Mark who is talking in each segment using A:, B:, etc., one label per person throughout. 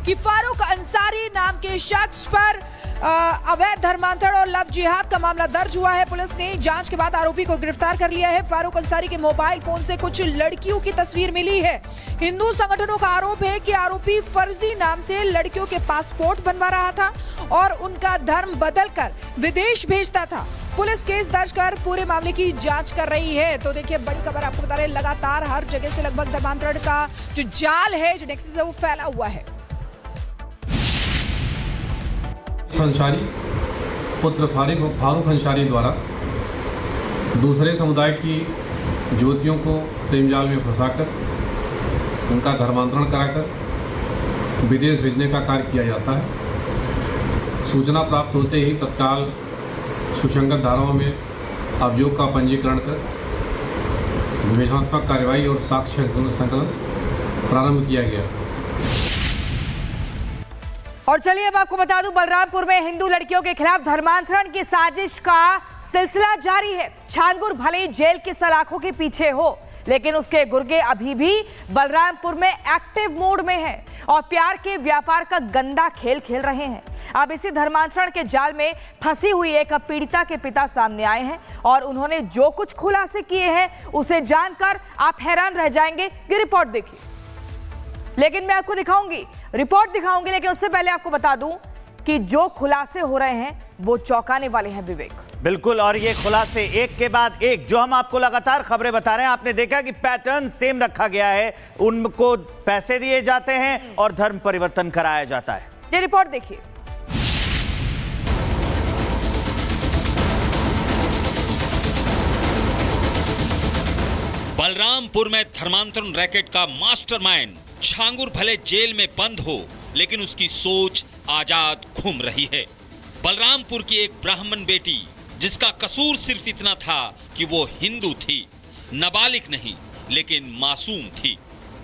A: कि फारूक अंसारी नाम के शख्स पर अवैध धर्मांतरण और लव जिहाद का मामला दर्ज हुआ है। पुलिस ने जांच के बाद आरोपी को गिरफ्तार कर लिया है। फारूक अंसारी के मोबाइल फोन से कुछ लड़कियों की तस्वीर मिली है। हिंदू संगठनों का आरोप है कि आरोपी फर्जी नाम से लड़कियों के पासपोर्ट बनवा रहा था और उनका धर्म बदलकर विदेश भेजता था। पुलिस केस दर्ज कर पूरे मामले की जांच कर रही है। तो देखिए, बड़ी खबर आपको बता रहे हैं, लगातार हर जगह से लगभग धर्मांतरण का जो जाल है, जो नेक्सस है, वो फैला हुआ है।
B: अंसारी पुत्र फारूक अंसारी द्वारा दूसरे समुदाय की युवतियों को प्रेम जाल में फंसाकर उनका धर्मांतरण कराकर विदेश भेजने का कार्य किया जाता है। सूचना प्राप्त होते ही तत्काल सुसंगत धाराओं में अभियोग का पंजीकरण कर विवेचनात्मक कार्रवाई और साक्ष्य संकलन प्रारंभ किया गया।
C: और चलिए अब आपको बता दूं, बलरामपुर में हिंदू लड़कियों के खिलाफ धर्मांतरण की साजिश का सिलसिला जारी है। छांगुर भले जेल की सलाखों के पीछे हो, लेकिन उसके गुर्गे अभी भी बलरामपुर में एक्टिव मोड में है और प्यार के व्यापार का गंदा खेल खेल रहे हैं। अब इसी धर्मांतरण के जाल में फंसी हुई एक पीड़िता के पिता सामने आए हैं और उन्होंने जो कुछ खुलासे किए हैं उसे जानकर आप हैरान रह जाएंगे। ये रिपोर्ट देखिए। लेकिन मैं आपको रिपोर्ट दिखाऊंगी, लेकिन उससे पहले आपको बता दूं कि जो खुलासे हो रहे हैं वो चौंकाने वाले हैं। विवेक,
D: बिल्कुल, और ये खुलासे एक के बाद एक जो हम आपको लगातार खबरें बता रहे हैं, आपने देखा कि पैटर्न सेम रखा गया है। उनको पैसे दिए जाते हैं और धर्म परिवर्तन कराया जाता है।
C: ये रिपोर्ट देखिए।
E: बलरामपुर में धर्मांतरण रैकेट का मास्टरमाइंड छांगुर भले जेल में बंद हो, लेकिन उसकी सोच आजाद घूम रही है। बलरामपुर की एक ब्राह्मण बेटी, जिसका कसूर सिर्फ इतना था कि वो हिंदू थी, नाबालिग नहीं लेकिन मासूम थी,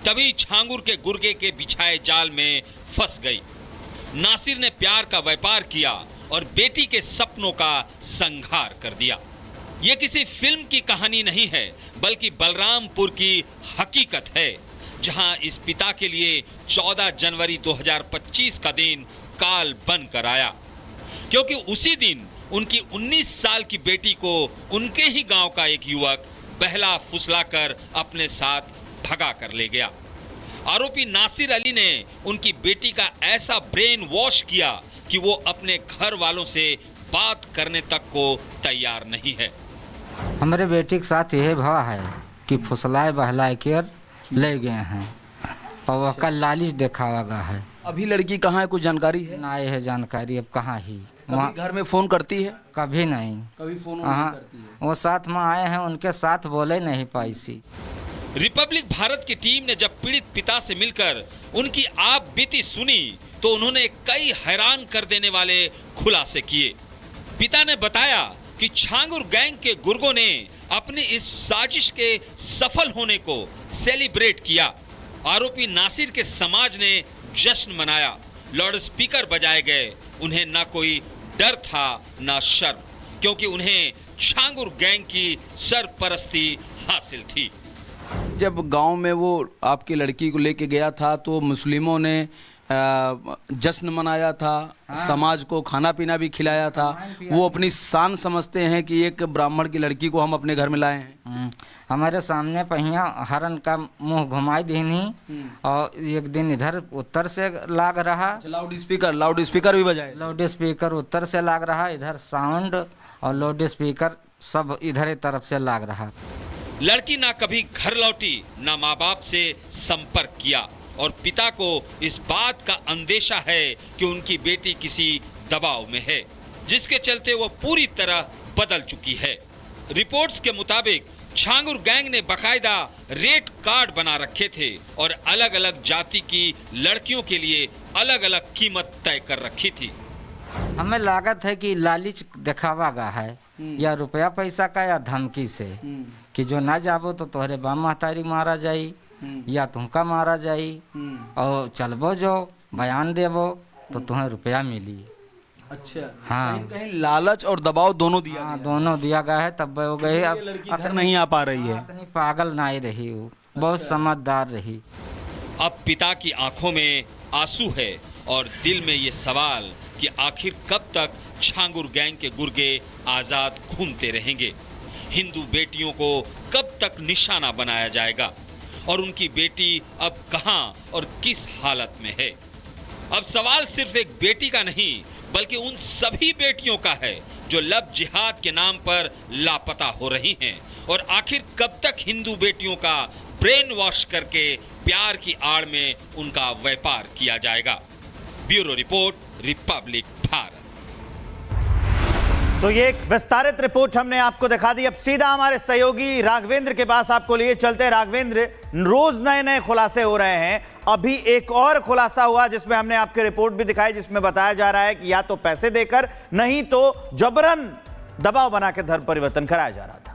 E: तभी छांगुर के गुर्गे के बिछाए जाल में फंस गई। नासिर ने प्यार का व्यापार किया और बेटी के सपनों का संहार कर दिया। ये किसी फिल्म की कहानी नहीं है, बल्कि बलरामपुर की हकीकत है, जहां इस पिता के लिए 14 जनवरी 2025 का दिन काल बन कर आया, क्योंकि उसी दिन उनकी 19 साल की बेटी को उनके ही गांव का एक युवक बहला फुसलाकर अपने साथ भगा कर ले गया। आरोपी नासिर अली ने उनकी बेटी का ऐसा ब्रेन वॉश किया कि वो अपने घर वालों से बात करने तक को तैयार नहीं है।
F: हमारे बेटी के साथ यह भाव है कि फुसलाए बहलाए कर ले गए हैं और वह कल लालिच दिखावा गया है।
G: अभी लड़की कहाँ है, कुछ जानकारी है?
F: ना है जानकारी, अब कहाँ ही
G: वहाँ घर में फोन करती है?
F: कभी नहीं,
G: कभी फोन नहीं करती है।
F: वो साथ में आए हैं, उनके साथ बोले नहीं पाई सी।
E: रिपब्लिक भारत की टीम ने जब पीड़ित पिता से मिलकर उनकी आप बीती सुनी, तो उन्होंने कई हैरान कर देने वाले खुलासे किए। पिता ने बताया कि छांगुर गैंग के गुर्गों ने अपनी इस साजिश के सफल होने को सेलिब्रेट किया। आरोपी नासिर के समाज ने जश्न मनाया, लाउड स्पीकर बजाए गए। उन्हें ना कोई डर था ना शर्म, क्योंकि उन्हें छांगुर गैंग की सरपरस्ती हासिल थी।
G: जब गांव में वो आपकी लड़की को लेके गया था तो मुस्लिमों ने जश्न मनाया था, समाज को खाना पीना भी खिलाया था। वो अपनी शान समझते हैं कि एक ब्राह्मण की लड़की को हम अपने घर में लाए हैं।
F: हमारे सामने पहिया हरन का मुंह घुमाई देनी और एक दिन इधर उत्तर से लाग रहा,
G: लाउड स्पीकर भी बजाए।
F: लाउड स्पीकर उत्तर से लाग रहा, इधर साउंड और लाउड स्पीकर सब इधर तरफ से लाग रहा।
E: लड़की ना कभी घर लौटी, ना माँ बाप से संपर्क किया और पिता को इस बात का अंदेशा है कि उनकी बेटी किसी दबाव में है, जिसके चलते वो पूरी तरह बदल चुकी है। रिपोर्ट्स के मुताबिक छांगुर गैंग ने बकायदा रेट कार्ड बना रखे थे और अलग अलग जाति की लड़कियों के लिए अलग अलग कीमत तय कर रखी थी।
F: हमें लागत है कि लालिच दिखावा गा है, या रुपया पैसा का या धमकी से, कि जो ना जाबो तो तोहरे बाप महतारी मारा जाई या तुमका मारा जाई, और चलबो जो बयान देबो तो तुम्हें रुपया मिली।
G: अच्छा,
F: हाँ,
G: कहीं लालच और दबाव दोनों दिया गया।
F: दोनों दिया गया है, तब वो गई। अब
G: घर नहीं आ पा रही है।
F: पागल नहीं रही, वो बहुत समझदार रही।
E: अब पिता की आंखों में आंसू है और दिल में ये सवाल कि आखिर कब तक छांगुर गैंग के गुर्गे आजाद घूमते रहेंगे। हिंदू बेटियों को कब तक निशाना बनाया जाएगा और उनकी बेटी अब कहां और किस हालत में है। अब सवाल सिर्फ एक बेटी का नहीं बल्कि उन सभी बेटियों का है जो लव जिहाद के नाम पर लापता हो रही हैं। और आखिर कब तक हिंदू बेटियों का ब्रेन वॉश करके प्यार की आड़ में उनका व्यापार किया जाएगा। Bureau report, Republic Bharat.
D: तो ये एक विस्तारित रिपोर्ट हमने आपको दिखा दी। अब सीधा हमारे सहयोगी राघवेंद्र के पास आपको लिए चलते हैं। राघवेंद्र, रोज नए नए खुलासे हो रहे हैं। अभी एक और खुलासा हुआ जिसमें हमने आपकी रिपोर्ट भी दिखाई, जिसमें बताया जा रहा है कि या तो पैसे देकर नहीं तो जबरन दबाव बना के धर्म परिवर्तन कराया जा रहा था।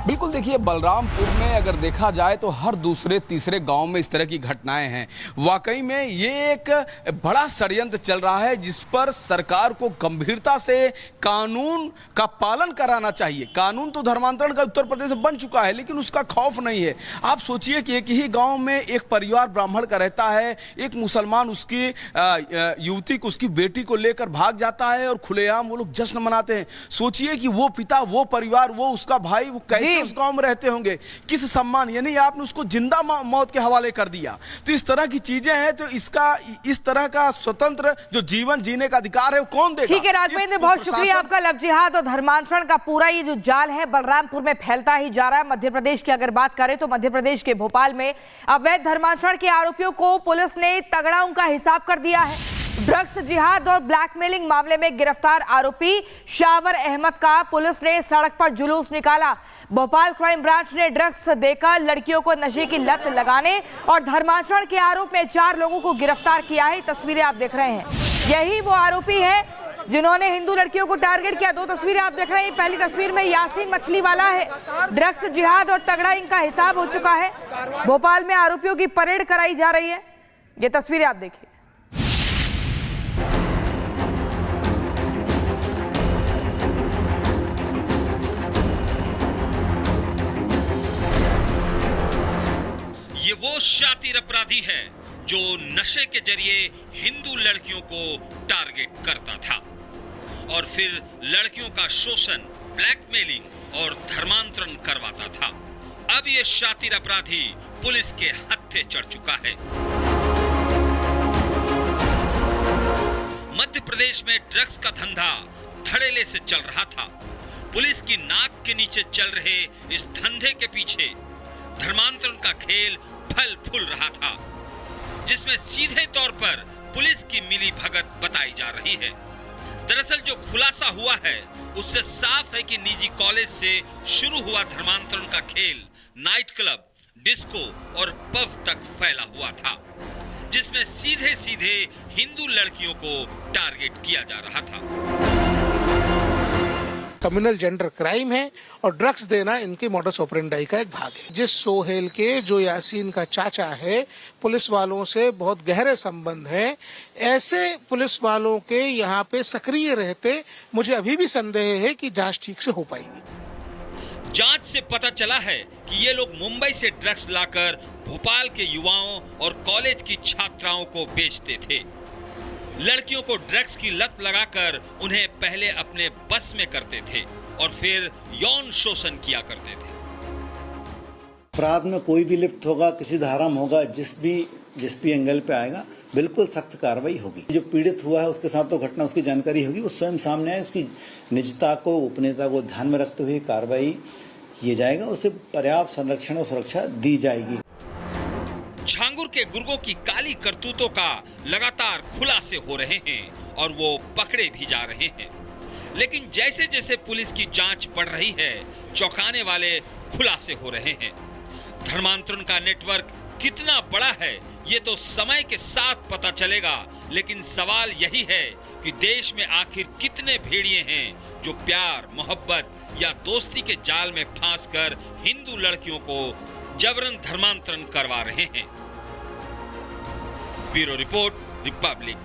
G: बिल्कुल, देखिए बलरामपुर में अगर देखा जाए तो हर दूसरे तीसरे गांव में इस तरह की घटनाएं हैं। वाकई में ये एक बड़ा षड्यंत्र चल रहा है जिस पर सरकार को गंभीरता से कानून का पालन कराना चाहिए। कानून तो धर्मांतरण का उत्तर प्रदेश में बन चुका है लेकिन उसका खौफ नहीं है। आप सोचिए कि एक ही गांव में एक परिवार ब्राह्मण का रहता है, एक मुसलमान उसकी युवती को, उसकी बेटी को लेकर भाग जाता है और खुलेआम वो लोग जश्न मनाते हैं। सोचिए कि वो पिता, वो परिवार, वो उसका भाई, वो कैसे उस गांव में रहते होंगे, किस सम्मान, यानी आपने उसको जिंदा मौत के हवाले कर दिया। तो इस तरह की चीजें हैं, तो इसका इस तरह का स्वतंत्र जो जीवन जीने का अधिकार है वो कौन देगा?
C: ठीक है राघवेंद्र, बहुत शुक्रिया आपका। लव जिहाद और धर्मांतरण का पूरा ये जो जाल है बलरामपुर में फैलता ही जा रहा है। मध्य प्रदेश की अगर बात करें तो मध्य प्रदेश के भोपाल में अवैध धर्मांतरण के आरोपियों को पुलिस ने तगड़ा उनका हिसाब कर दिया है। ड्रग्स जिहाद और ब्लैकमेलिंग मामले में गिरफ्तार आरोपी शावर अहमद का पुलिस ने सड़क पर जुलूस निकाला। भोपाल क्राइम ब्रांच ने ड्रग्स देकर लड़कियों को नशे की लत लगाने और धर्मांतरण के आरोप में 4 लोगों को गिरफ्तार किया है। तस्वीरें आप देख रहे हैं, यही वो आरोपी है जिन्होंने हिंदू लड़कियों को टारगेट किया। 2 तस्वीरें आप देख रहे हैं। पहली तस्वीर में यासीन मछली वाला है। ड्रग्स जिहाद और तगड़ा इनका हिसाब हो चुका है। भोपाल में आरोपियों की परेड कराई जा रही है। ये तस्वीरें आप देखिए।
E: ये वो शातिर अपराधी है जो नशे के जरिए हिंदू लड़कियों को टारगेट करता था और फिर लड़कियों का शोषण, ब्लैकमेलिंग और धर्मांतरण करवाता था। अब ये शातिर अपराधी पुलिस के हत्थे चढ़ चुका है। मध्य प्रदेश में ड्रग्स का धंधा धड़ेले से चल रहा था। पुलिस की नाक के नीचे चल रहे इस धंधे के पीछे धर्मांतरण का खेल फल फूल रहा था, जिसमें सीधे तौर पर पुलिस की मिली भगत बताई जा रही है। दरअसल जो खुलासा हुआ है उससे साफ है कि निजी कॉलेज से शुरू हुआ धर्मांतरण का खेल नाइट क्लब, डिस्को और पब तक फैला हुआ था, जिसमें सीधे सीधे हिंदू लड़कियों को टारगेट किया जा रहा था।
H: कम्युनल जेंडर क्राइम है और ड्रग्स देना इनके मॉडस ऑपरेंडाई का एक भाग है। जिस सोहेल के, जो यासीन का चाचा है, पुलिस वालों से बहुत गहरे संबंध हैं। ऐसे पुलिस वालों के यहाँ पे सक्रिय रहते मुझे अभी भी संदेह है कि जांच ठीक से हो पाएगी।
E: जांच से पता चला है कि ये लोग मुंबई से ड्रग्स लाकर भोपाल के युवाओं और कॉलेज की छात्राओं को बेचते थे। लड़कियों को ड्रग्स की लत लगाकर उन्हें पहले अपने बस में करते थे और फिर यौन शोषण किया करते थे।
I: अपराध में कोई भी लिप्त होगा, किसी धारा में होगा, जिस भी एंगल पे आएगा, बिल्कुल सख्त कार्रवाई होगी। जो पीड़ित हुआ है उसके साथ तो घटना, उसकी जानकारी होगी, वो स्वयं सामने आए, उसकी निजता को, गोपनीयता को ध्यान में रखते हुए कार्रवाई किया जाएगा, उसे पर्याप्त संरक्षण और सुरक्षा दी जाएगी।
E: छांगुर के गुर्गों की काली करतूतों का लगातार खुलासे हो रहे हैं और वो पकड़े भी जा रहे हैं। लेकिन जैसे जैसे पुलिस की जांच बढ़ रही है, चौंकाने वाले खुलासे हो रहे हैं। धर्मांतरण का नेटवर्क कितना बड़ा है ये तो समय के साथ पता चलेगा, लेकिन सवाल यही है कि देश में आखिर कितने भेड़िए हैं जो प्यार, मोहब्बत या दोस्ती के जाल में फांसकर हिंदू लड़कियों को जबरन धर्मांतरण करवा रहे हैं। Bureau report, Republic.